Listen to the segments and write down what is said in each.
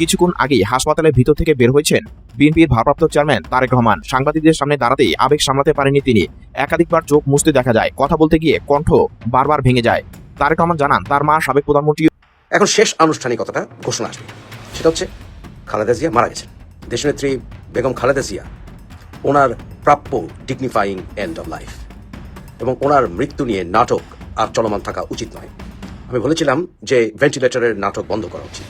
কিছুক্ষণ আগেই হাসপাতালের ভিতর থেকে বের হয়েছেন বিএনপির ভারপ্রাপ্ত চেয়ারম্যান তারেক রহমান। সাংবাদিকদের সামনে দাঁড়াতেই আবেগ সামলাতে পারেননি তিনি। একাধিকবার চোখ মুছতে দেখা যায়, কথা বলতে গিয়ে কণ্ঠ বারবার ভেঙে যায়। তারেক রহমান জানান, তার মা সাবেক প্রধানমন্ত্রী। এখন শেষ আনুষ্ঠানিকতাটা ঘোষণা আসবে, সেটা হচ্ছে খালেদা জিয়া মারা গেছেন। দেশনেত্রী বেগম খালেদা জিয়া ওনার প্রাপ্য ডিগনিফাইং এন্ড অফ লাইফ, এবং ওনার মৃত্যু নিয়ে নাটক আর চলমান থাকা উচিত নয়। আমি বলেছিলাম যে ভেন্টিলেটরের নাটক বন্ধ করা উচিত।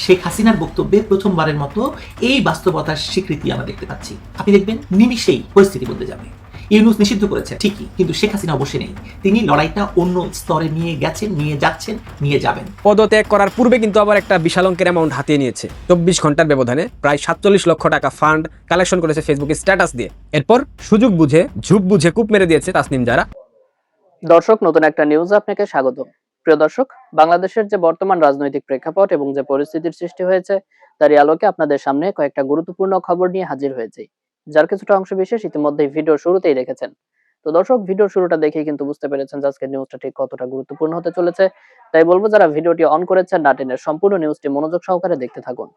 শেখ হাসিনার বক্তব্যে প্রথমবারের মতো এই বাস্তবতার স্বীকৃতি আমরা দেখতে পাচ্ছি। আপনি দেখবেন নিমিষেই পরিস্থিতি বদলে যাবে। ইউনূস নিষিদ্ধ করেছে ঠিকই, কিন্তু শেখ হাসিনা বসে নেই। তিনি লড়াইটা অন্য স্তরে নিয়ে গেছেন, নিয়ে যাচ্ছেন, নিয়ে যাবেন। পদত্যাগ করার পূর্বে কিন্তু আবার একটা বিশাল অঙ্কের অ্যামাউন্ট হাতিয়ে নিয়েছে। 24 ঘন্টার ব্যবধানে প্রায় 47 লক্ষ টাকা ফান্ড কালেকশন করেছে ফেসবুকে স্ট্যাটাস দিয়ে। এরপর সুযোগ বুঝে ঝুপ বুঝে কূপ মেরে দিয়েছে তাসনিম জারা। দর্শক, নতুন একটা নিউজ আপনাকে স্বাগত। প্রিয় দর্শক, বাংলাদেশের যে বর্তমান রাজনৈতিক প্রেক্ষাপট এবং যে পরিস্থিতির সৃষ্টি হয়েছে তারই আলোকে আপনাদের সামনে কয়েকটা গুরুত্বপূর্ণ খবর নিয়ে হাজির হয়েছি, যার কিছুটা অংশ বিশেষ ইতিমধ্যে ভিডিও শুরুতেই রেখেছেন। তো দর্শক, ভিডিও শুরুটা দেখেই কিন্তু বুঝতে পেরেছেন যে আজকের নিউজটা ঠিক কতটা গুরুত্বপূর্ণ হতে চলেছে। তাই বলবো, যারা ভিডিওটি অন করেছেন না টেনে সম্পূর্ণ নিউজটি মনোযোগ সহকারে দেখতে থাকুন।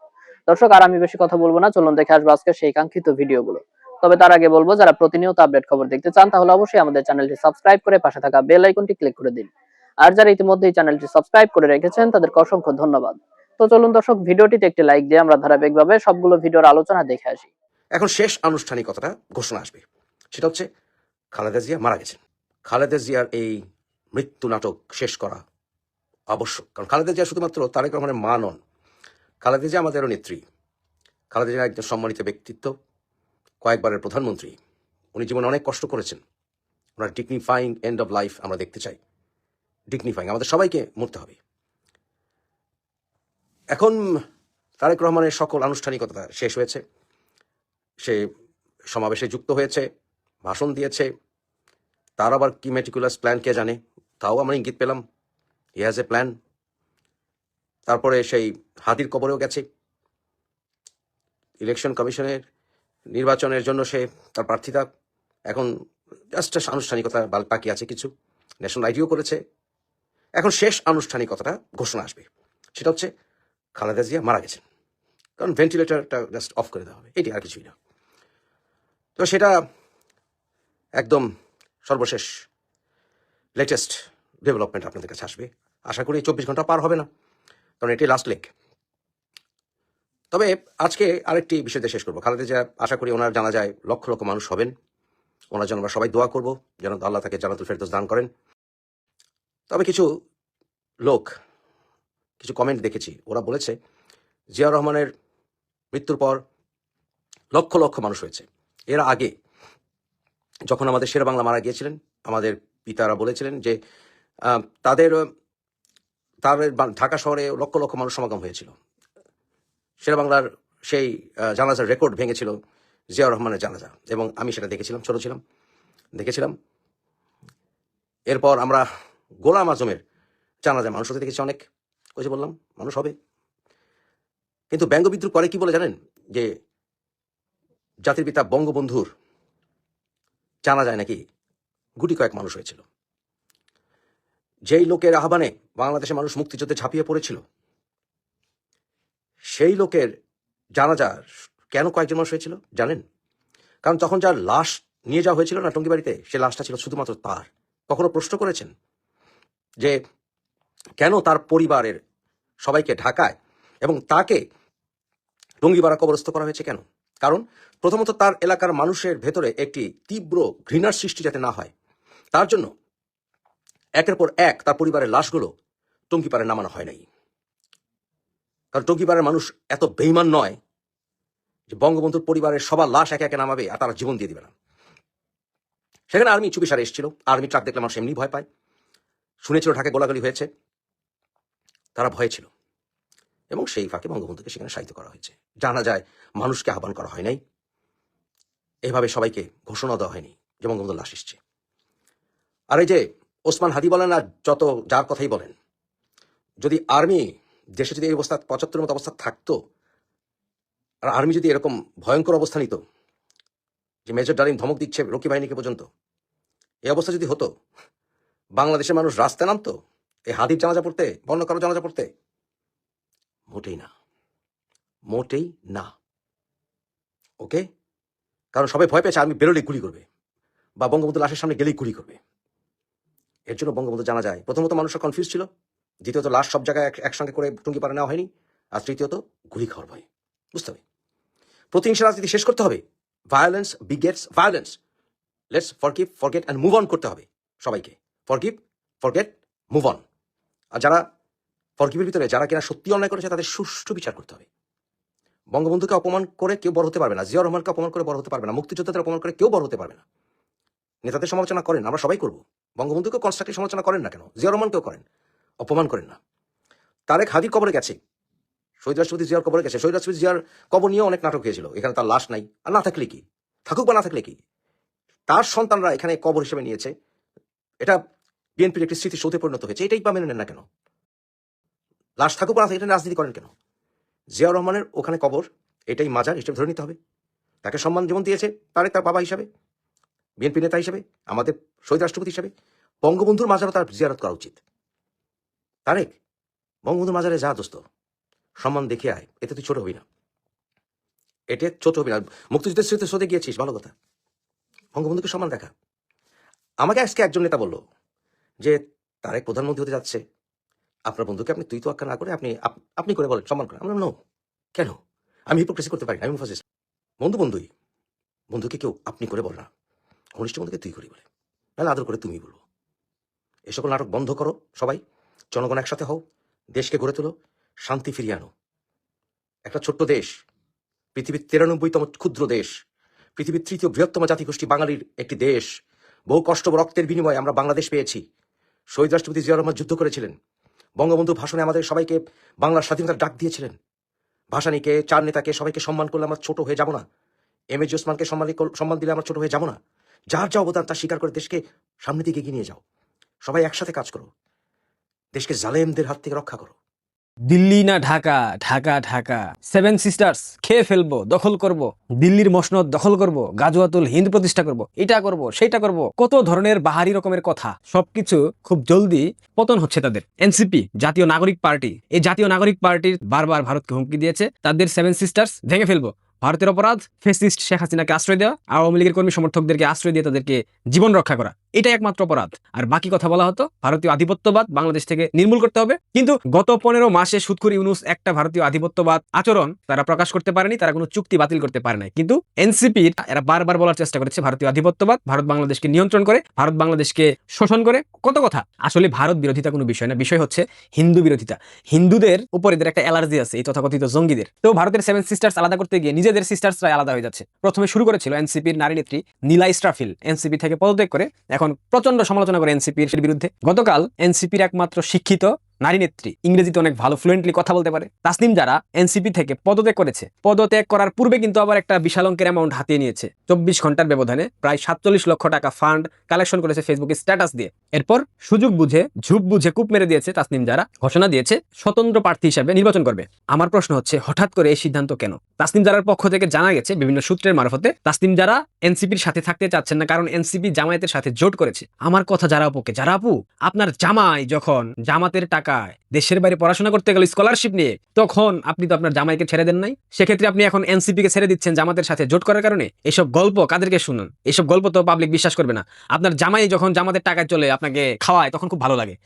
দর্শক, আর আমি বেশি কথা বলবো না, চলুন দেখে আসবো আজকে সেই কাঙ্ক্ষিত ভিডিওগুলো। তবে তার আগে বলবো, যারা প্রতিনিয়ত আপডেট খবর দেখতে চান তাহলে অবশ্যই আমাদের চ্যানেলটি সাবস্ক্রাইব করে পাশে থাকা বেল আইকনটি ক্লিক করে দিন। আর যারা ইতিমধ্যে এই চ্যানেলটি সাবস্ক্রাইব করে রেখেছেন তাদেরকে অসংখ্য ধন্যবাদ। তো চলুন দর্শক, ভিডিওটিতে একটি লাইক দিয়ে আমরা ধারাবাহিকভাবে সবগুলো ভিডিওর আলোচনা দেখে আসি। এখন শেষ আনুষ্ঠানিকতাটা ঘোষণা আসবে, সেটা হচ্ছে খালেদা জিয়া মারা গেছেন। খালেদা জিয়ার এই মৃত্যু নাটক শেষ করা আবশ্যক, কারণ খালেদা জিয়া শুধুমাত্র তারেক রহমানের মা নন, খালেদা জিয়া আমাদেরও নেত্রী। খালেদা জিয়া একজন সম্মানিত ব্যক্তিত্ব, কয়েকবারের প্রধানমন্ত্রী। উনি জীবনে অনেক কষ্ট করেছেন। ওনার ডিগনিফাইং এন্ড অফ লাইফ আমরা দেখতে চাই। ডিগনিফাইং, আমাদের সবাইকে মরতে হবে। এখন তারেক রহমানের সকল আনুষ্ঠানিকতা শেষ হয়েছে। সে সমাবেশে যুক্ত হয়েছে, ভাষণ দিয়েছে। তার আবার কি মেটিকুলাস প্ল্যান কে জানে, তাও আমরা ইঙ্গিত পেলাম। He has a plan. তারপরে সেই হাতির কবরেও গেছে। ইলেকশন কমিশনের নির্বাচনের জন্য সে তার প্রার্থিতা এখন জাস্ট আনুষ্ঠানিকতা বাকি আছে কিছু। ন্যাশনাল আইডিও করেছে। এখন শেষ আনুষ্ঠানিকতাটা ঘোষণা আসবে, সেটা হচ্ছে খালেদা জিয়া মারা গেছেন। কারণ ভেন্টিলেটরটা জাস্ট অফ করে দেওয়া হবে, এটি আর কিছুই না। তো সেটা একদম সর্বশেষ লেটেস্ট ডেভেলপমেন্ট আপনাদের কাছে আসবে। আশা করি 24 ঘন্টা পার হবে না, কারণ এটি লাস্ট লেগ। তবে আজকে আরেকটি বিষয় দিয়ে শেষ করবো। খালেদা জিয়া, আশা করি ওনার জানাজায় লক্ষ লক্ষ মানুষ হবেন। ওনার জন্য আমরা সবাই দোয়া করবো যেন আল্লাহ তাকে জান্নাতুল ফেরদৌস দান করেন। তবে কিছু লোক, কিছু কমেন্ট দেখেছি, ওরা বলেছে জিয়া রহমানের মৃত্যুর পর লক্ষ লক্ষ মানুষ হয়েছে। এর আগে যখন আমাদের শের বাংলা মারা গিয়েছিলেন, আমাদের পিতারা বলেছিলেন যে তাদের ঢাকা শহরে লক্ষ লক্ষ মানুষ সমাগম হয়েছিল। শের বাংলার সেই জানাজার রেকর্ড ভেঙেছিল জিয়া রহমানের জানাজা, এবং আমি সেটা দেখেছিলাম, ছোট ছিলাম, দেখেছিলাম। এরপর আমরা গোলাম আজমের জানাজায় মানুষ হতে দেখেছি অনেক। ওই যে বললাম, মানুষ হবে। কিন্তু ব্যঙ্গ বিদ্রুপ করে কি বলে জানেন? যে জাতির পিতা বঙ্গবন্ধুর জানা যায় নাকি গুটি কয়েক মানুষ হয়েছিল। যেই লোকের আহ্বানে বাংলাদেশের মানুষ মুক্তিযুদ্ধে ঝাঁপিয়ে পড়েছিল, সেই লোকের জানাজা কেন কয়েকজন মানুষ হয়েছিল জানেন? কারণ তখন যার লাশ নিয়ে যাওয়া হয়েছিল না টঙ্গিবাড়িতে, সে লাশটা ছিল শুধুমাত্র তার। কখনো প্রশ্ন করেছেন যে কেন তার পরিবারের সবাইকে ঢাকায় এবং তাকে টঙ্গিপাড়া কবরস্থ করা হয়েছে কেন? কারণ প্রথমত তার এলাকার মানুষের ভেতরে একটি তীব্র ঘৃণার সৃষ্টি যাতে না হয়, তার জন্য একের পর এক তার পরিবারের লাশগুলো টঙ্গিপাড়ায় নামানো হয় নাই। কারণ টঙ্গিপাড়ার মানুষ এত বেইমান নয় যে বঙ্গবন্ধুর পরিবারের সবার লাশ একে একে নামাবে আর তারা জীবন দিয়ে দিবে না। সেখানে আর্মি চুপিসারে এসেছিল। আর্মি ট্রাক দেখলে মানুষ এমনি ভয় পায়। শুনেছিল ঢাকায় গোলাগুলি হয়েছে, তারা ভয়ে ছিল, এবং সেই ফাঁকে বঙ্গবন্ধুকে সেখানে শায়িত করা হয়েছে। জানা যায় মানুষকে আহ্বান করা হয় নাই, এভাবে সবাইকে ঘোষণা দেওয়া হয়নি যে বঙ্গবন্ধুর লাশ এসছে। আর এই যে ওসমান হাদি বলেন আর যত যার কথাই বলেন, যদি আর্মি দেশে যদি এই অবস্থা 75 মতো অবস্থা থাকতো, আর আর্মি যদি এরকম ভয়ঙ্কর অবস্থা নিত যে মেজর ডালিম ধমক দিচ্ছে রক্ষী বাহিনীকে পর্যন্ত, এই অবস্থা যদি হতো, বাংলাদেশের মানুষ রাস্তায় নামতো এই হাদির জানাজা পড়তে, বন্য কারো জানাজা পড়তে? মোটেই না, মোটেই না। ওকে, কারণ সবাই ভয় পেয়েছে আমি বেরোলেই গুলি করবে বা বঙ্গবন্ধু লাশের সামনে গেলেই গুলি করবে। এর জন্য বঙ্গবন্ধু জানা যায় প্রথমত মানুষরা কনফিউজ ছিল, দ্বিতীয়ত লাশ সব জায়গায় একসঙ্গে করে টুঙ্গিপাড়া নেওয়া হয়নি, আর তৃতীয়ত গুলি খাওয়ার ভয়। বুঝতে হবে প্রতিহিংসা রাজনীতি শেষ করতে হবে। Violence begets violence. Let's forgive forget and move on করতে হবে সবাইকে। Forgive forget move on. আর যারা ফরগিভের ভিতরে যারা কিনা সত্যি অন্যায় করেছে তাদের সুষ্ঠু বিচার করতে হবে। বঙ্গবন্ধুকে অপমান করে কেউ বড় হতে পারবে না, জিয়াউর রহমানকে অপমান করে বড় হতে পারবে না, মুক্তিযোদ্ধাদের অপমান করে কেউ বড় হতে পারবে না। নেতাদের সমালোচনা করেন, আমরা সবাই করবো, বঙ্গবন্ধুকে কনস্ট্রাক্টিভ সমালোচনা করেন না কেন? জিয়াউর রহমানকেও করেন, অপমান করেন না। তারেক হাদির কবরে গেছে, শহীদ রাষ্ট্রপতি জিয়ার কবরে গেছে। শহীদ রাষ্ট্রপতি জিয়ার কবর নিয়ে অনেক নাটক হয়েছিল, এখানে তার লাশ নাই, আর না থাকলে কি, থাকুক বা না থাকলে কি, তার সন্তানরা এখানে কবর হিসেবে নিয়েছে, এটা বিএনপির একটি স্মৃতি সৌধে পরিণত হয়েছে, এটাই বা মেনে নেন না কেন? লাশ থাকুক বা না থাকুক, এটা রাজনীতি করেন কেন? জিয়াউর রহমানের ওখানে কবর, এটাই মাজার হিসেবে ধরে নিতে হবে। তাকে সম্মান যেমন দিয়েছে তারেক তার বাবা হিসাবে, বিএনপি নেতা হিসাবে, আমাদের শহীদ রাষ্ট্রপতি হিসাবে, বঙ্গবন্ধুর মাজারও তার জিয়ারত করা উচিত। তারেক, বঙ্গবন্ধুর মাজারে যা দোস্ত, সম্মান দেখে আয়, এতে তুই ছোট হবি না, এতে ছোট হবি না। মুক্তিযুদ্ধের স্মৃতি সদে গিয়েছিস, ভালো কথা, বঙ্গবন্ধুকে সম্মান দেখা। আমাকে আজকে একজন নেতা বললো যে তারেক প্রধানমন্ত্রী হতে যাচ্ছে, আপনার বন্ধুকে আপনি তুই তো আক্কা না করে আপনি করে বলেন, সম্মান করেন। আমরা নো, কেন? আমি হিপোক্রেসি করতে পারি না, আমি মুফাসিস্ট। বন্ধুই, বন্ধুকে কেউ আপনি করে বল না, ঘনিষ্ঠ বন্ধুকে তুই করি বলে, নাহলে আদর করে তুমি বলবো। এ সকল নাটক বন্ধ করো সবাই, জনগণ একসাথে হও, দেশকে গড়ে তোলো, শান্তি ফিরিয়ে আনো। একটা ছোট্ট দেশ, পৃথিবীর 93তম ক্ষুদ্র দেশ, পৃথিবীর 3য় বৃহত্তম জাতিগোষ্ঠী বাঙালির একটি দেশ, বহু কষ্ট রক্তের বিনিময়ে আমরা বাংলাদেশ পেয়েছি। শহীদ রাষ্ট্রপতি জিয়াউর রহমান যুদ্ধ করেছিলেন, বঙ্গবন্ধু ভাষণে আমাদের সবাইকে বাংলার স্বাধীনতার ডাক দিয়েছিলেন। ভাসানীকে, চার নেতাকে, সবাইকে সম্মান করলে আমরা ছোট হয়ে যাব না। এম.এ. ওসমানকে সম্মান দিলে আমরা ছোট হয়ে যাব না। যার যা অবদান তা স্বীকার করে দেশকে সামনের দিকে এগিয়ে নিয়ে যাও। সবাই একসাথে কাজ করো, দেশকে জালেমদের হাত থেকে রক্ষা করো। দিল্লি না ঢাকা, ঢাকা ঢাকা, সেভেন সিস্টার্স খেয়ে ফেলবো, দখল করব, দিল্লির মসনদ দখল করব, গাজওয়াতুল হিন্দ প্রতিষ্ঠা করব, এটা করব, সেটা করব, কত ধরনের বাহারি রকমের কথা। সবকিছু খুব জলদি পতন হচ্ছে তাদের। এনসিপি, জাতীয় নাগরিক পার্টি, এই জাতীয় নাগরিক পার্টির বারবার ভারতকে হুমকি দিয়েছে তাদের সেভেন সিস্টার্স ভেঙে ফেলবো। ভারতের অপরাধ ফেসিস্ট শেখ হাসিনাকে আশ্রয় দেওয়া, আওয়ামী লীগের কর্মী সমর্থকদেরকে আশ্রয় দিয়ে তাদেরকে জীবন রক্ষা করা, এটাই একমাত্র অপরাধ। আর বাকি কথা বলা হতো ভারতীয় আধিপত্যবাদ বাংলাদেশ থেকে নির্মূল করতে হবে। কিন্তু গত 15 মাসে সুৎখুর ইউনূস একটা ভারতীয় আধিপত্যবাদ আচরণ তারা প্রকাশ করতে পারেনি, তারা কোনো চুক্তি বাতিল করতে পারে নাই। কিন্তু এনসিপির এরা বারবার বলার চেষ্টা করেছে ভারতীয় আধিপত্যবাদ ভারত বাংলাদেশকে নিয়ন্ত্রণ করে, ভারত বাংলাদেশকে শোষণ করে, কত কথা। আসলে ভারত বিরোধিতা কোনো বিষয় না, বিষয় হচ্ছে হিন্দু বিরোধিতা। হিন্দুদের উপর এদের একটা অ্যালার্জি আছে, এই তথাকথিত জঙ্গিদের। তো ভারতের সেভেন সিস্টার্স আলাদা করতে গিয়ে নিজেদের সিস্টার্সরা আলাদা হয়ে যাচ্ছে। প্রথমে শুরু করেছিল এনসিপির নারী নেত্রী নীলা ইসরাফিল, এনসিপি থেকে পদত্যাগ করে এখন প্রচন্ড সমালোচনা করে এনসিপির বিরুদ্ধে। গতকাল এনসিপির একমাত্র শিক্ষিত নারী নেত্রী, ইংরেজিতে অনেক ভালো ফ্লুয়েন্টলি কথা বলতে পারে, তাসনিম যারা এনসিপি থেকে পদত্যাগ করেছে, পদত্যাগ করার পূর্বে কিন্তু আবার একটা বিশাল অঙ্কের অ্যামাউন্ট হাতিয়ে নিয়েছে। 24 ঘন্টার ব্যবধানে প্রায় 47 লক্ষ টাকা ফান্ড কালেকশন করেছে ফেসবুকে স্ট্যাটাস দিয়ে। এরপর সুযোগ বুঝে ঝুপ বুঝে কূপ মেরে দিয়েছে তাসনিম, যারা ঘোষণা দিয়েছে স্বতন্ত্র প্রার্থী হিসেবে নির্বাচন করবে। আমার প্রশ্ন হচ্ছে হঠাৎ করে এই সিদ্ধান্ত কেন? তাসনিম জারার পক্ষ থেকে জানা গেছে বিভিন্ন সূত্রের মারফতে তাসনিম জারা এনসিপির সাথে থাকতে চাচ্ছেন না, কারণ এনসিপি জামায়াতের সাথে জোট করেছে। আমার কথা যারা আপুকে, যারা আপু আপনার জামাই যখন জামাতের টাকায় দেশের বাইরে পড়াশোনা করতে গেল স্কলারশিপ নিয়ে, তখন আপনি তো আপনার জামাইকে ছেড়ে দেন নাই। সেক্ষেত্রে আপনি এখন এনসিপি কে ছেড়ে দিচ্ছেন জামাতের সাথে জোট করার কারণে। এসব গল্প কাদেরকে শুনুন? এসব গল্প তো পাবলিক বিশ্বাস করবে না। আপনার জামাই যখন জামাতের টাকায় চলে আপনাকে খাওয়ায় তখন খুব ভালো লাগে,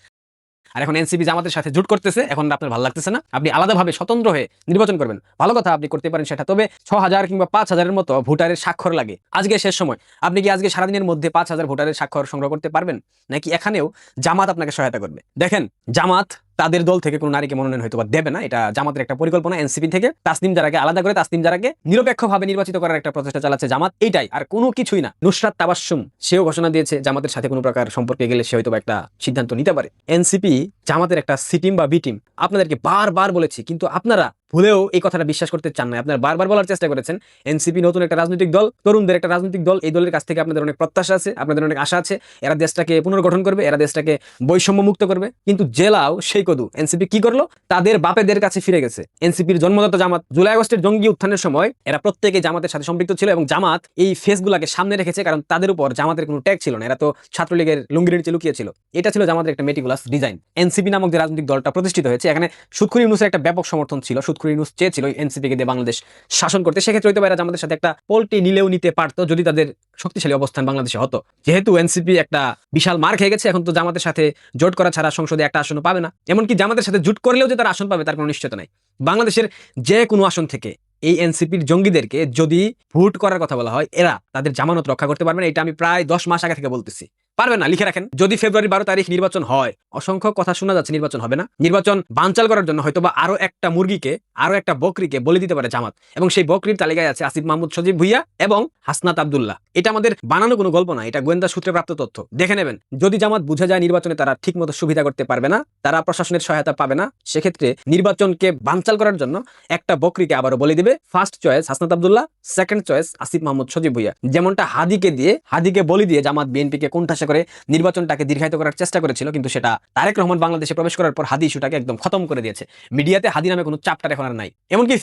আর এখন এনসিপি জামাতের সাথে জোট করতেছে, এখন আপনার ভালো লাগতেছে না, আপনি আলাদাভাবে স্বতন্ত্র হয়ে নির্বাচন করবেন। ভালো কথা, আপনি করতে পারেন সেটা। তবে 6000 কিংবা 5000-এর মতো ভোটারের স্বাক্ষর লাগে। আজকে শেষ সময়, আপনি কি আজকে সারাদিনের মধ্যে 5000 ভোটারের স্বাক্ষর সংগ্রহ করতে পারবেন? নাকি এখানেও জামাত আপনাকে সহায়তা করবে? দেখেন, জামাত তাদের দল থেকে কোনো নারীকে মনোনয়ন হয়তো বা দেবে না, এটা জামাতের একটা পরিকল্পনা। এনসিপি থেকে তাসনিম জারাকে আলাদা করে তাসনিম জারাকে নিরপেক্ষভাবে নির্বাচিত করার একটা প্রচেষ্টা চালাচ্ছে জামাত, এইটাই, আর কোনো কিছুই না। নুসরাত তাবাসসুম সেও ঘোষণা দিয়েছে জামাতের সাথে কোনো প্রকার সম্পর্কে গেলে সে হয়তো একটা সিদ্ধান্ত নিতে পারে। এনসিপি জামাতের একটা সি টিম বা বি টিম, আপনাদেরকে বারবার বলেছি, কিন্তু আপনারা ভুলেও এই কথাটা বিশ্বাস করতে চান না। আপনারা বারবার বলার চেষ্টা করেছেন এনসিপি নতুন একটা রাজনৈতিক দল, তরুণদের একটা রাজনৈতিক দল, এই দলের কাছ থেকে আপনাদের অনেক প্রত্যাশা আছে, আপনাদের অনেক আশা আছে, এরা দেশটাকে পুনর্গঠন করবে, এরা দেশটাকে বৈষম্য মুক্ত করবে। কিন্তু জেলাও সেই কদু এনসিপি কি করলো? তাদের বাপেদের কাছে ফিরে গেছে। এনসিপির জন্মদাতা জামাত, জুলাই আগস্টের জঙ্গি উত্থানের সময় এরা প্রত্যেকে জামাতের সাথে সম্পৃক্ত ছিল, এবং জামাত এই ফেসগুলাকে সামনে রেখেছে, কারণ তাদের উপর জামাতের কোনো ট্যাগ ছিল না। এরা তো ছাত্রলীগের লুঙ্গির নিচে লুকিয়েছিল। এটা ছিল জামাতের একটা মেটিকুলাস ডিজাইন। এনসিপি নামক যে রাজনৈতিক দলটা প্রতিষ্ঠিত হয়েছে, এখানে সুৎখুর ইউনূসের একটা ব্যাপক সমর্থন ছিল। সুৎখুর সুদখুর ইউনূস চেয়েছিল এনসিপি কে দিয়ে বাংলাদেশ শাসন করতে, সেক্ষেত্রে হয়তো এরা জামাতের সাথে একটা পোল্টি নিলেও নিতে পারতো যদি তাদের শক্তিশালী অবস্থান বাংলাদেশে হতো। যেহেতু এনসিপি একটা বিশাল মার খেয়ে গেছে, এখন তো জামাতের সাথে জোট করা ছাড়া সংসদে একটা আসনও পাবে না। এমনকি জামাতের সাথে জোট করলেও যে তারা আসন পাবে তার কোনো নিশ্চয়তা নাই। বাংলাদেশের যে কোনো আসন থেকে এই এনসিপির জঙ্গিদেরকে যদি ভোট করার কথা বলা হয়, এরা তাদের জামানত রক্ষা করতে পারবে না। এটা আমি প্রায় 10 মাস আগে থেকে বলতেছি। পারবে না, লিখে রাখেন। যদি ফেব্রুয়ারি 12 তারিখ নির্বাচন হয়, অসংখ্য কথা শোনা যাচ্ছে নির্বাচন হবে না। নির্বাচন বানচাল করার জন্য হয়তোবা আরো একটা মুরগিকে, আরো একটা বকরিকে বলি দিতে পারে জামাত, এবং সেই বকরির তালিকায় আছে আসিফ মাহমুদ সজীব ভুইয়া এবং হাসনাত আব্দুল্লাহ। এটা আমাদের বানানো কোনো গল্প না, এটা গোয়েন্দা সূত্রে প্রাপ্ত তথ্য। দেখে নেবেন, যদি জামাত বুঝে যায় নির্বাচনে তারা ঠিকমতো সুবিধা করতে পারবে না, তারা প্রশাসনের সহায়তা পাবে না, সেক্ষেত্রে নির্বাচনকে বানচাল করার জন্য একটা বকরিকে আবারও বলি দিবে। First choice Hasnat Abdullah, second choice Asif Mahmud Sajib Bhuiyan. যেমনটা হাদিকে বলি দিয়ে জামাত বিএনপিকে কোণঠাসা করে নির্বাচনটাকে দীর্ঘায়িত করার চেষ্টা করেছিল, কিন্তু সেটা তারেক রহমান বাংলাদেশে প্রবেশ করার পর হাদি ইস্যুটাকে একদম খতম করে দিয়েছে। মিডিয়াতে হাদি নামে কোনো চ্যাপ্টার এখন আর নাই। এমনকি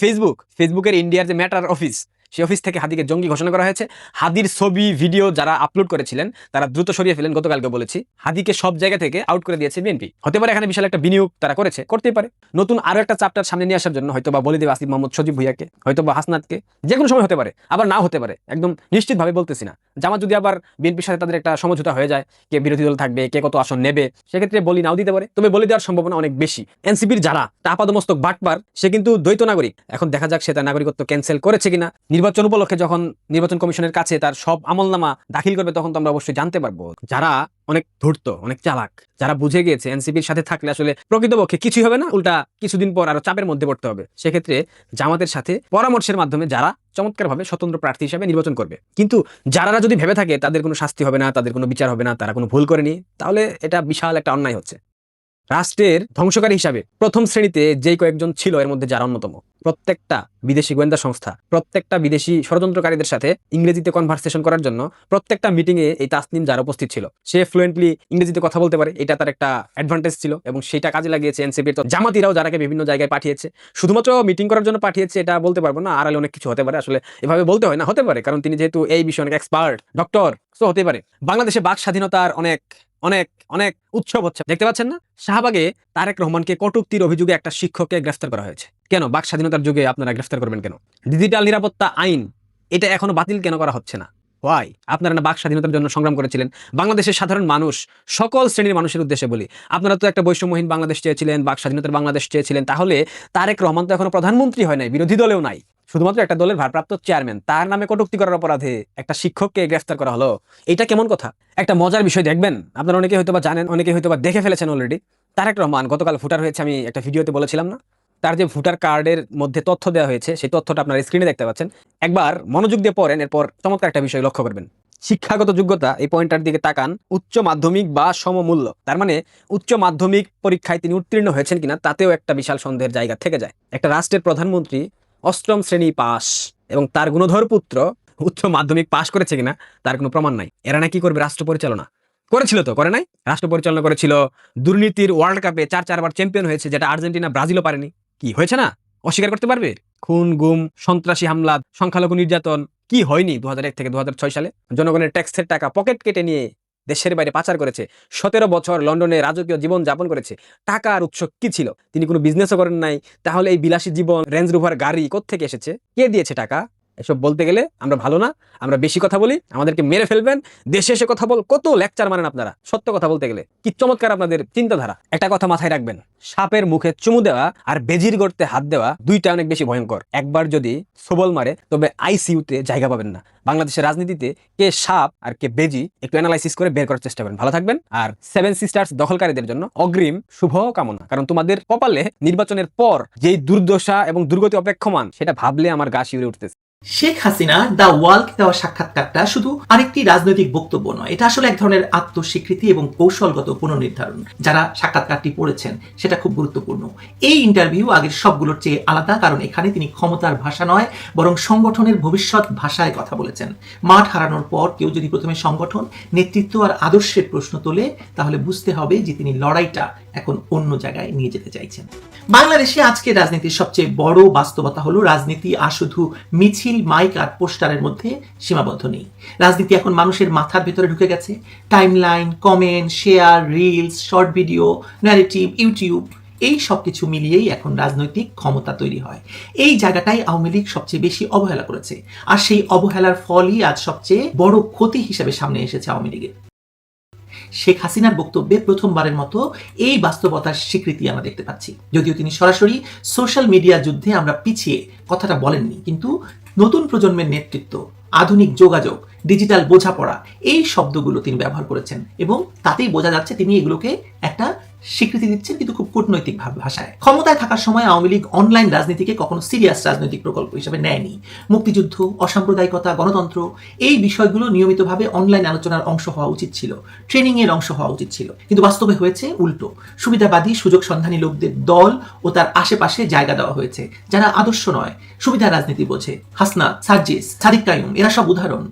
ফেসবুকের ইন্ডিয়ার যে ম্যাটার অফিস, সেই অফিস থেকে হাদিকে জঙ্গি ঘোষণা করা হয়েছে। হাদির ছবি ভিডিও যারা আপলোড করেছিলেন তারা দ্রুত সরিয়ে ফেলেন। গতকালকে বলেছি, হাদিকে সব জায়গা থেকে আউট করে দিয়েছে বিএনপি। হতে পারে এখানে বিশাল একটা বিনিয়োগ তারা করতেই পারে। নতুন আরো একটা চ্যাপ্টার সামনে নিয়ে আসার জন্য হয়তোবা বলে দেবে আসিফ মাহমুদ সজীব ভুইয়াকে, হয়তোবা হাসনাতকে। যে কোনো সময় হতে পারে, আবার নাও হতে পারে, একদম নিশ্চিতভাবে বলতেছি না। জামাত যদি আবার বিএনপির সাথে তাদের একটা সমঝোতা হয়ে যায়, কে বিরোধী দল থাকবে, কে কত আসন নেবে, সেক্ষেত্রে বলি নাও দিতে পারে। তবে বলি দেওয়ার সম্ভাবনা অনেক বেশি। এনসিপির যারা আপাদমস্তক বাটপার, সে কিন্তু দ্বৈত নাগরিক। এখন দেখা যাক সে তার নাগরিকত্ব ক্যান্সেল করেছে কিনা। নির্বাচন উপলক্ষে যখন নির্বাচন কমিশনের কাছে তার সব আমলনামা দাখিল করবে, তখন তো আমরা অবশ্যই জানতে পারবো। যারা অনেক ধূর্ত, অনেক চালাক, যারা বুঝে গিয়েছে এনসিপির সাথে থাকলে আসলে প্রকৃতপক্ষে কিছুই হবে না, উল্টা কিছুদিন পর আরো চাপের মধ্যে পড়তে হবে, সেক্ষেত্রে জামাতের সাথে পরামর্শের মাধ্যমে যারা চমৎকারভাবে স্বতন্ত্র প্রার্থী হিসেবে নির্বাচন করবে। কিন্তু যারা যদি ভেবে থাকে তাদের কোনো শাস্তি হবে না, তাদের কোনো বিচার হবে না, তারা কোনো ভুল করেনি, তাহলে এটা বিশাল একটা অন্যায় হচ্ছে। রাষ্ট্রের ধ্বংসকারী হিসাবে প্রথম শ্রেণীতে যেই কয়েকজন ছিল, এর মধ্যে যারা অন্যতম, প্রত্যেকটা বিদেশি গোয়েন্দা সংস্থা, প্রত্যেকটা বিদেশি ষড়যন্ত্রকারীদের সাথে ইংরেজিতে কনভারসেশন করার জন্য প্রত্যেকটা মিটিং এ এই তাসনিম যারা উপস্থিত ছিল, সে ফ্লুয়েন্টলি ইংরেজিতে কথা বলতে পারে। এটা তার একটা অ্যাডভান্টেজ ছিল এবং সেটা কাজে লাগিয়েছে এনসিপির। তো জামাতিরাও যারাকে বিভিন্ন জায়গায় পাঠিয়েছে, শুধুমাত্র মিটিং করার জন্য পাঠিয়েছে এটা বলতে পারবো না, আড়ালে অনেক কিছু হতে পারে। আসলে এভাবে বলতে হয় না, হতে পারে, কারণ তিনি যেহেতু এই বিষয়ে অনেক এক্সপার্ট, ডক্টর, সো হতে পারে। বাংলাদেশে বাক স্বাধীনতার অনেক অনেক অনেক উৎসব হচ্ছে, দেখতে পাচ্ছেন না? শাহবাগে তারেক রহমানকে কটূক্তির অভিযোগে একটা শিক্ষককে গ্রেফতার করা হয়েছে। কেন বাক স্বাধীনতার যুগে আপনারা গ্রেফতার করবেন কেন? ডিজিটাল নিরাপত্তা আইন, এটা এখনো বাতিল কেন করা হচ্ছে না? ওয়াই? আপনারা না বাক স্বাধীনতার জন্য সংগ্রাম করেছিলেন? বাংলাদেশের সাধারণ মানুষ, সকল শ্রেণীর মানুষের উদ্দেশ্যে বলি, আপনারা তো একটা বৈষম্যহীন বাংলাদেশ চেয়েছিলেন, বাক স্বাধীনতার বাংলাদেশ চেয়েছিলেন। তাহলে তারেক রহমান তো এখনো প্রধানমন্ত্রী হয় নাই, বিরোধী দলেও নাই, শুধুমাত্র একটা দলের ভারপ্রাপ্ত চেয়ারম্যান, তার নামে কটূক্তি করার অপরাধে একটা শিক্ষককে গ্রেফতার করা হলো। এটা কেমন কথা? একটা মজার বিষয় দেখবেন, আপনারা অনেকে হয়তোবা জানেন, অনেকে হয়তোবা দেখে ফেলেছেন অলরেডি। তারেক রহমান গতকাল ভোটার হয়েছে, আমি একটা ভিডিওতে বলেছিলাম না? তার যে ভোটার কার্ডের মধ্যে তথ্য দেওয়া হয়েছে, সেই তথ্যটা আপনারা স্ক্রিনে দেখতে পাচ্ছেন। একবার মনোযোগ দিয়ে পড়েন, এরপর চমৎকার একটা বিষয় লক্ষ্য করবেন। শিক্ষাগত যোগ্যতা, এই পয়েন্টটার দিকে তাকান। উচ্চ মাধ্যমিক বা সমমূল্য, তার মানে উচ্চ মাধ্যমিক পরীক্ষায় তিনি উত্তীর্ণ হয়েছেন কিনা, তাতেও একটা বিশাল সন্দেহের জায়গা থেকে যায়। একটা রাষ্ট্রের প্রধানমন্ত্রী 8ম শ্রেণী পাস এবং তার গুণধর পুত্র উচ্চ মাধ্যমিক পাশ করেছে কিনা তার কোনো প্রমাণ নাই। এরা না কি করবে? রাষ্ট্র পরিচালনা করেছিল, তো করে নাই? রাষ্ট্র পরিচালনা করেছিল, দুর্নীতির ওয়ার্ল্ড কাপে 4বার চ্যাম্পিয়ন হয়েছে, যেটা আর্জেন্টিনা ব্রাজিলও পারেনি। কি হয়েছে না? অস্বীকার করতে পারবে? খুন, গুম, সন্ত্রাসী হামলা, সংখ্যালঘু নির্যাতন, কি হয়নি 2001 থেকে 2006 সালে? জনগণের ট্যাক্সের টাকা পকেট কেটে নিয়ে দেশের বাইরে পাচার করেছে, 17 বছর লন্ডনে রাজকীয় জীবন যাপন করেছে। টাকার উৎস কি ছিল? তিনি কোনো বিজনেসও করেন নাই, তাহলে এই বিলাসী জীবন, রেঞ্জ রোভার গাড়ি কোত্থেকে এসেছে? কে দিয়েছে টাকা? এসব বলতে গেলে আমরা ভালো না, আমরা বেশি কথা বলি, আমাদেরকে মেরে ফেলবেন। দেশে এসে কথা বল, কত লেকচার মানেন আপনারা। সত্য কথা বলতে গেলে কি চমৎকার আপনাদের চিন্তাধারা। একটা কথা মাথায় রাখবেন, সাপের মুখে চুমু দেওয়া আর বেজির গর্তে হাত দেওয়া, দুইটা অনেক বেশি ভয়ঙ্কর। একবার যদি সবল মারে তবে আইসিইউতে জায়গা পাবেন না। বাংলাদেশের রাজনীতিতে কে সাপ আর কে বেজি একটু অ্যানালাইসিস করে বের করার চেষ্টা করেন। ভালো থাকবেন। আর 7 সিস্টার্স দখলকারীদের জন্য অগ্রিম শুভ কামনা, কারণ তোমাদের কপালে নির্বাচনের পর যেই দুর্দশা এবং দুর্গতি অপেক্ষমান, সেটা ভাবলে আমার গা শিউরে উঠতেছে। শেখ হাসিনা দ্য ওয়ালকে দেওয়া সাক্ষাৎকারটা শুধু আরেকটি রাজনৈতিক বক্তব্য নয়, এটা আসলে এক ধরনের আত্মস্বীকৃতি এবং কৌশলগত পুনর্নির্ধারণ। যারা সাক্ষাৎকারটি পড়েছেন সেটা খুব গুরুত্বপূর্ণ। এই ইন্টারভিউ আগের সবগুলোর চেয়ে আলাদা, কারণ এখানে তিনি ক্ষমতার ভাষা নয় বরং সংগঠনের ভবিষ্যৎ ভাষায় কথা বলেছেন। মাঠ হারানোর পর কেউ যদি প্রথমে সংগঠন, নেতৃত্ব আর আদর্শের প্রশ্ন তোলে, তাহলে বুঝতে হবে যে তিনি লড়াইটা এখন অন্য জায়গায় নিয়ে যেতে চাইছেন। বাংলাদেশে আজকে রাজনীতির সবচেয়ে বড় বাস্তবতা হলো, রাজনীতি আর শুধু মিছিল, মাইক আর পোস্টারের মধ্যে সীমাবদ্ধ নেই। রাজনীতি এখন মানুষের মাথার ভেতরে ঢুকে গেছে। Timeline, comment, share, reels, short video, narrative, YouTube, এই সবকিছু মিলিয়েই এখন রাজনৈতিক ক্ষমতা তৈরি হয়। এই জায়গাটাই আওয়ামী লীগ সবচেয়ে বেশি অবহেলা করেছে, আর সেই অবহেলার ফলই আজ সবচেয়ে বড় ক্ষতি হিসেবে সামনে এসেছে আওয়ামী লীগের। শেখ হাসিনার বক্তব্যে প্রথমবারের মতো এই বাস্তবতার স্বীকৃতি আমরা দেখতে পাচ্ছি। যদিও তিনি সরাসরি সোশ্যাল মিডিয়া যুদ্ধে আমরা পিছিয়ে কথাটা বলেননি, কিন্তু নতুন প্রজন্মের নেতৃত্ব, আধুনিক যোগাযোগ, ডিজিটাল বোঝাপড়া, এই শব্দগুলো তিনি ব্যবহার করেছেন এবং তাতেই বোঝা যাচ্ছে তিনি এগুলোকে একটা স্বীকৃতি দিচ্ছেন, কিন্তু খুব কূটনৈতিক ভাষায়। ক্ষমতায় থাকার সময় আওয়ামী লীগ অনলাইন রাজনীতিকে কখনো সিরিয়াস রাজনৈতিক প্রকল্প হিসেবে নেয়নি। মুক্তিযুদ্ধ, অসাম্প্রদায়িকতা, গণতন্ত্র, এই বিষয়গুলো নিয়মিতভাবে অনলাইন আলোচনার অংশ হওয়া উচিত ছিল, ট্রেনিং এর অংশ হওয়া উচিত ছিল, কিন্তু বাস্তবে হয়েছে উল্টো। সুবিধাবাদী, সুযোগ সন্ধানী লোকদের দল ও তার আশেপাশে জায়গা দেওয়া হয়েছে, যারা আদর্শ নয়, সুবিধা রাজনীতি বোঝে। হাসনাত, সার্জিস, সাদিক কাইয়ুম, এরা সব উদাহরণ।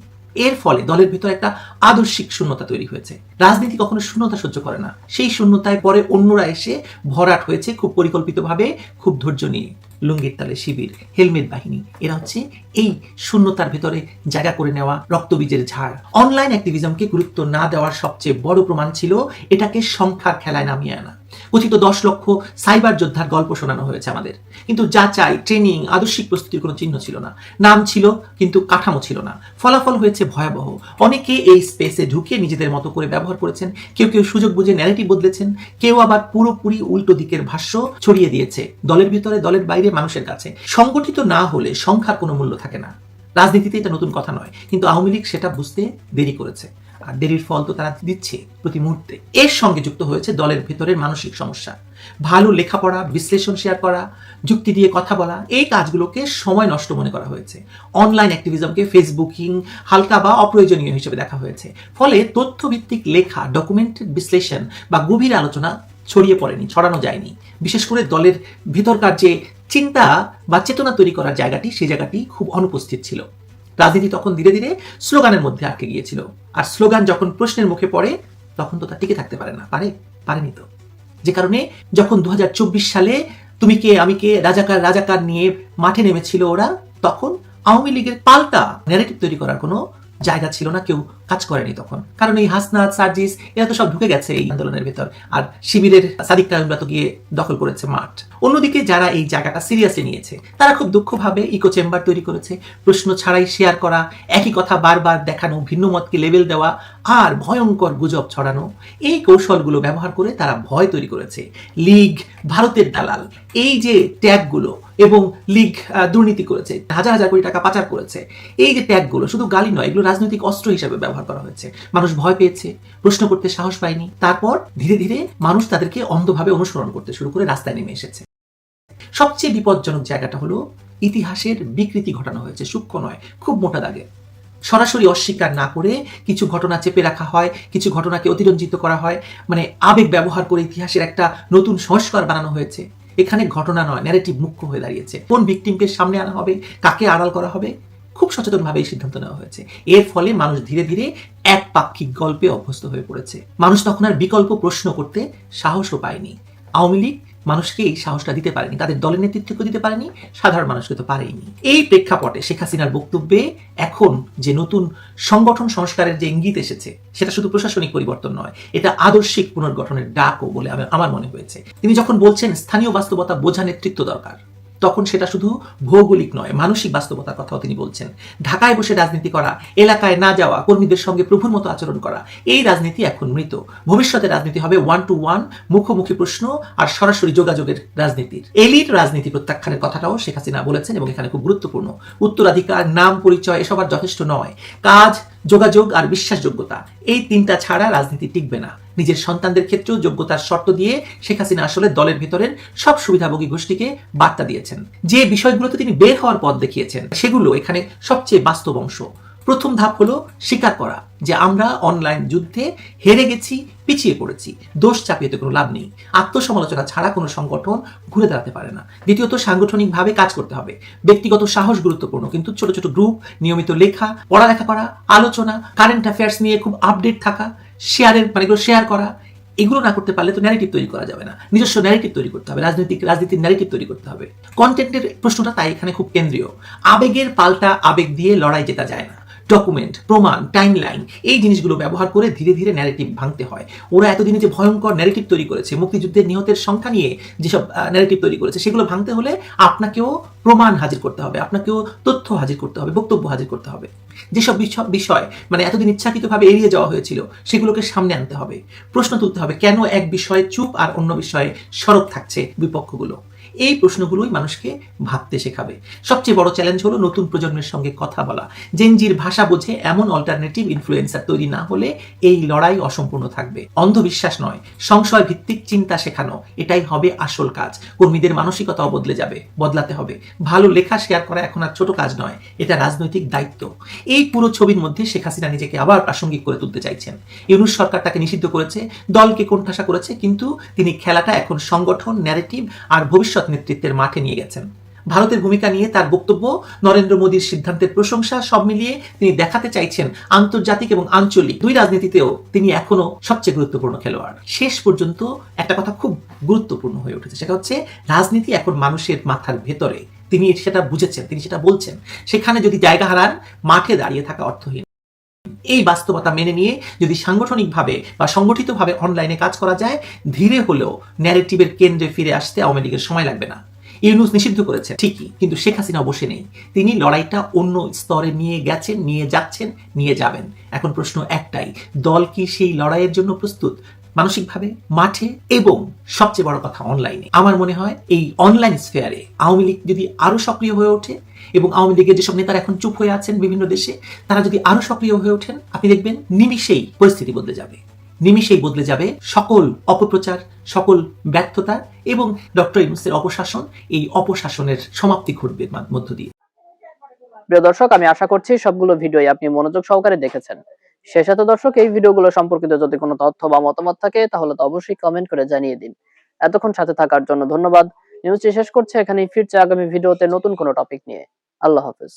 এর ফলে দলের ভিতর একটা আদর্শিক শূন্যতা তৈরি হয়েছে। রাজনীতি কখনো শূন্যতা সহ্য করে না, সেই শূন্যতায় পরে অন্যরা এসে ভরাট হয়েছে খুব পরিকল্পিতভাবে, খুব ধৈর্য নিয়ে। লুঙ্গির তালে শিবির, হেলমেট বাহিনী, এরা হচ্ছে এই শূন্যতার ভিতরে জায়গা করে নেওয়া রক্তবীজের ঝাড়। অনলাইন অ্যাক্টিভিজমকে গুরুত্ব না দেওয়ার সবচেয়ে বড় প্রমাণ ছিল এটাকে সংখ্যার খেলায় নামিয়ে আনা। কথিত 10 লক্ষ সাইবার যোদ্ধার গল্প শোনানো হয়েছে আমাদের, কিন্তু যাচাই, ট্রেনিং, আদর্শিক প্রস্তুতির কোনো চিহ্ন ছিল না। নাম ছিল কিন্তু কাঠামো ছিল না। ফলাফল হয়েছে ভয়াবহ। অনেকে এই স্পেসে ঢুকে নিজেদের মতো করে ব্যবহার করেছেন, কেউ কেউ সুযোগ বুঝে ন্যারেটিভ বদলেছেন, কেউ আবার পুরোপুরি উল্টো দিকের ভাষ্য ছড়িয়ে দিয়েছে, দলের ভিতরে, দলের বাইরে, মানুষের কাছে। সংগঠিত না হলে সংখ্যার কোনো মূল্য থাকে না। রাজনীতিতে এটা নতুন কথা নয়, কিন্তু আওয়ামী লীগ সেটা বুঝতে দেরি করেছে, আর দেরির ফল তো তারা দিচ্ছে প্রতি মুহূর্তে। এর সঙ্গে যুক্ত হয়েছে দলের ভেতরের মানসিক সমস্যা। ভালো লেখাপড়া, বিশ্লেষণ শেয়ার করা, যুক্তি দিয়ে কথা বলা, এই কাজগুলোকে সময় নষ্ট মনে করা হয়েছে। অনলাইন অ্যাক্টিভিজমকে ফেসবুকিং, হালকা বা অপ্রয়োজনীয় হিসেবে দেখা হয়েছে। ফলে তথ্যভিত্তিক লেখা, ডকুমেন্টেড বিশ্লেষণ বা গভীর আলোচনা ছড়িয়ে পড়েনি, ছড়ানো যায়নি। বিশেষ করে দলের ভেতরকার যে চিন্তা বা চেতনা তৈরি করার জায়গাটি, সেই জায়গাটি খুব অনুপস্থিত ছিল। রাজনীতি তখন ধীরে ধীরে স্লোগানের মধ্যে আটকে গিয়েছিল, আর স্লোগান যখন প্রশ্নের মুখে পড়ে তখন তো তা টিকে থাকতে পারে না, পারেনি তো। যে কারণে যখন 2024 সালে তুমি কে আমি কে, রাজাকার রাজাকার নিয়ে মাঠে নেমেছিল ওরা, তখন আওয়ামী লীগের পাল্টা ন্যারেটিভ তৈরি করার কোনো জায়গা ছিল না, কেউ কাজ করেনি তখন। কারণ এই হাসনাত, সার্জিস, এরা তো সব ঢুকে গেছে এই আন্দোলনের ভেতর, আর শিবিরের সাদিক কাইয়ুমরা তো গিয়ে দখল করেছে মাঠ। অন্যদিকে যারা এই জায়গাটা সিরিয়াসলি নিয়েছে, তারা খুব দুঃখভাবে ইকো চেম্বার তৈরি করেছে, প্রশ্ন ছাড়াই শেয়ার করা, একই কথা বারবার দেখানো, ভিন্ন মতকে লেবেল দেওয়া, আর ভয়ঙ্কর গুজব ছড়ানো, এই কৌশলগুলো ব্যবহার করে তারা ভয় তৈরি করেছে। লীগ ভারতের দালাল, এই যে ট্যাগগুলো, এবং লীগ দুর্নীতি করেছে, হাজার হাজার কোটি টাকা পাচার করেছে, এই যে ট্যাগগুলো শুধু গালি নয়, এগুলো রাজনৈতিক অস্ত্র হিসেবে ব্যবহার করা হয়েছে। মানুষ ভয় পেয়েছে, প্রশ্ন করতে সাহস পায়নি। তারপর ধীরে ধীরে মানুষ তাদেরকে অন্ধভাবে অনুসরণ করতে শুরু করে রাস্তায় নেমে এসেছে। সবচেয়ে বিপজ্জনক জায়গাটা হলো ইতিহাসের বিকৃতি ঘটানো হয়েছে, সূক্ষ্ম নয়, খুব মোটা দাগে। সরাসরি অস্বীকার না করে কিছু ঘটনা চেপে রাখা হয়, কিছু ঘটনাকে অতিরঞ্জিত করা হয়, মানে আবেগ ব্যবহার করে ইতিহাসের একটা নতুন সংস্কার বানানো হয়েছে। এখানে ঘটনা নয়, ন্যারেটিভ মুখ্য হয়ে দাঁড়িয়েছে। কোন ভিকটিমকে সামনে আনা হবে, কাকে আড়াল করা হবে, খুব সচেতনভাবে এই সিদ্ধান্ত নেওয়া হয়েছে। এর ফলে মানুষ ধীরে ধীরে একপাক্ষিক গল্পে অভ্যস্ত হয়ে পড়েছে। মানুষ তখন আর বিকল্প প্রশ্ন করতে সাহসও পায়নি। আওয়ামী লীগ মানুষকে এই সাহসটা দিতে পারেনি, তাদের দলের নেতৃত্বকে দিতে পারেনি, সাধারণ মানুষকে তো পারেনি। এই প্রেক্ষাপটে শেখ হাসিনার বক্তব্যে এখন যে নতুন সংগঠন সংস্কারের যে ইঙ্গিত এসেছে, সেটা শুধু প্রশাসনিক পরিবর্তন নয়, এটা আদর্শিক পুনর্গঠনের ডাকও বলে আমার মনে হয়েছে। তিনি যখন বলছেন স্থানীয় বাস্তবতা বোঝা নেতৃত্ব দরকার, তখন সেটা শুধু ভৌগোলিক নয়, মানসিক বাস্তবতার কথাও তিনি বলছেন। ঢাকায় বসে রাজনীতি করা, এলাকায় না যাওয়া, কর্মীদের সঙ্গে প্রভুর মতো আচরণ করা, এই রাজনীতি এখন মৃত। ভবিষ্যতে রাজনীতি হবে 1 to 1, মুখোমুখি প্রশ্ন আর সরাসরি যোগাযোগের রাজনীতির। এলিট রাজনীতি প্রত্যাখ্যানের কথাটাও শেখ হাসিনা বলেছেন, এবং এখানে খুব গুরুত্বপূর্ণ। উত্তরাধিকার, নাম, পরিচয় এসব আর যথেষ্ট নয়। কাজ, যোগাযোগ আর বিশ্বাসযোগ্যতা, এই তিনটা ছাড়া রাজনীতি টিকবে না। নিজের সন্তানদের ক্ষেত্রেও যোগ্যতার শর্ত দিয়ে শেখ হাসিনা আসলে দলের ভেতরের সব সুবিধাভোগী গোষ্ঠীকে বার্তা দিয়েছেন। যে বিষয়গুলোতে তিনি বের হওয়ার পথ দেখিয়েছেন, সেগুলো এখানে সবচেয়ে বাস্তব অংশ। প্রথম ধাপ হলো স্বীকার করা যে আমরা অনলাইন যুদ্ধে হেরে গেছি, পিছিয়ে পড়েছি। দোষ চাপিয়ে কোনো লাভ নেই। আত্মসমালোচনা ছাড়া কোনো সংগঠন ঘুরে দাঁড়াতে পারে না। দ্বিতীয়ত, সাংগঠনিকভাবে কাজ করতে হবে। ব্যক্তিগত সাহস গুরুত্বপূর্ণ, কিন্তু ছোট ছোট গ্রুপ, নিয়মিত লেখা, পড়ালেখা করা, আলোচনা, কারেন্ট অ্যাফেয়ার্স নিয়ে খুব আপডেট থাকা, শেয়ার করা, এগুলো না করতে পারলে তো ন্যারেটিভ তৈরি করা যাবে না। নিজস্ব ন্যারেটিভ তৈরি করতে হবে, রাজনীতির ন্যারেটিভ তৈরি করতে হবে। কন্টেন্টের প্রশ্নটা তাই এখানে খুব কেন্দ্রীয়। আবেগের পাল্টা আবেগ দিয়ে লড়াই জেতা যায় না। ডকুমেন্ট, প্রমাণ, টাইমলাইন, এই জিনিসগুলো ব্যবহার করে ধীরে ধীরে ন্যারেটিভ ভাঙতে হয়। ওরা এতদিনে যে ভয়ঙ্কর ন্যারেটিভ তৈরি করেছে, মুক্তিযুদ্ধের নিহতের সংখ্যা নিয়ে যেসব ন্যারেটিভ তৈরি করেছে, সেগুলো ভাঙতে হলে আপনাকেও প্রমাণ হাজির করতে হবে, আপনাকেও তথ্য হাজির করতে হবে, বক্তব্য হাজির করতে হবে। যেসব বিষয় মানে এতদিন ইচ্ছাকৃতভাবে এড়িয়ে যাওয়া হয়েছিল, সেগুলোকে সামনে আনতে হবে। প্রশ্ন তুলতে হবে, কেন এক বিষয়ে চুপ আর অন্য বিষয়ে সরব থাকছে বিপক্ষগুলো। এই প্রশ্নগুলোই মানুষকে ভাবতে শেখাবে। সবচেয়ে বড় চ্যালেঞ্জ হলো নতুন প্রজন্মের সঙ্গে কথা বলা। জেনজির ভাষা বোঝে এমন অল্টারনেটিভ ইনফ্লুয়েন্সার তৈরি না হলে এই লড়াই অসম্পূর্ণ থাকবে। অন্ধবিশ্বাস নয়, সংশয় ভিত্তিক চিন্তা শেখানো, এটাই হবে আসল কাজ। কর্মীদের মানসিকতাও বদলাতে হবে। ভালো লেখা শেয়ার করা এখন আর ছোট কাজ নয়, এটা রাজনৈতিক দায়িত্ব। এই পুরো ছবির মধ্যে শেখ হাসিনা নিজেকে আবার প্রাসঙ্গিক করে তুলতে চাইছেন। ইউনূস সরকার তাকে নিষিদ্ধ করেছে, দলকে কোণঠাসা করেছে, কিন্তু তিনি খেলাটা এখন সংগঠন, ন্যারেটিভ আর ভবিষ্যৎ নেতৃত্বের মাঠে নিয়ে গেছেন। ভারতের ভূমিকা নিয়ে তার বক্তব্য, নরেন্দ্র মোদীর সিদ্ধান্তের প্রশংসা, সব মিলিয়ে তিনি দেখাতে চাইছেন আন্তর্জাতিক এবং আঞ্চলিক দুই রাজনীতিতেও তিনি এখনো সবচেয়ে গুরুত্বপূর্ণ খেলোয়াড়। শেষ পর্যন্ত একটা কথা খুব গুরুত্বপূর্ণ হয়ে উঠেছে, সেটা হচ্ছে রাজনীতি এখন মানুষের মাথার ভেতরে। তিনি সেটা বুঝেছেন, তিনি সেটা বলছেন। সেখানে যদি জায়গা হারান, মাঠে দাঁড়িয়ে থাকা অর্থহীন। এই বাস্তবতা মেনে নিয়ে যদি সাংগঠনিকভাবে বা সংগঠিতভাবে অনলাইনে কাজ করা যায়, ধীরে হলেও ন্যারেটিভের কেন্দ্রে ফিরে আসতে আওয়ামী লীগের সময় লাগবে না। ইউনূস নিষিদ্ধ করেছে ঠিকই, কিন্তু শেখ হাসিনা বসে নেই। তিনি লড়াইটা অন্য স্তরে নিয়ে গেছেন, নিয়ে যাচ্ছেন, নিয়ে যাবেন। এখন প্রশ্ন একটাই, দল কি সেই লড়াইয়ের জন্য প্রস্তুত? মানসিকভাবে, মাঠে এবং সবচেয়ে বড় কথা অনলাইনে। আমার মনে হয় এই অনলাইন স্ফেয়ারে আওয়ামী লীগ যদি আরো সক্রিয় হয়ে ওঠে এবং আওয়ামী লীগের যেসব নেতারা এখন চুপ হয়ে আছেন বিভিন্ন দেশে, তারা যদি আরো সক্রিয় হয়ে ওঠেন, আপনি দেখবেন নিমিষেই পরিস্থিতি বদলে যাবে। নিমিষেই বদলে যাবে সকল অপপ্রচার, সকল ব্যর্থতা এবং ডক্টর ইউনূসের অপশাসন। এই অপশাসনের সমাপ্তি ঘটবে মধ্য দিয়ে। প্রিয় দর্শক, আমি আশা করছি সবগুলো ভিডিওই আপনি মনোযোগ সহকারে দেখেছেন। সেই সাথে দর্শক, এই ভিডিওগুলো সম্পর্কিত যদি কোনো তথ্য বা মতামত থাকে তাহলে তো অবশ্যই কমেন্ট করে জানিয়ে দিন। এতক্ষণ সাথে থাকার জন্য ধন্যবাদ। নিউজটি শেষ করছে এখানেই, ফিরছে আগামী ভিডিওতে নতুন কোনো টপিক নিয়ে। আল্লাহ হাফেজ।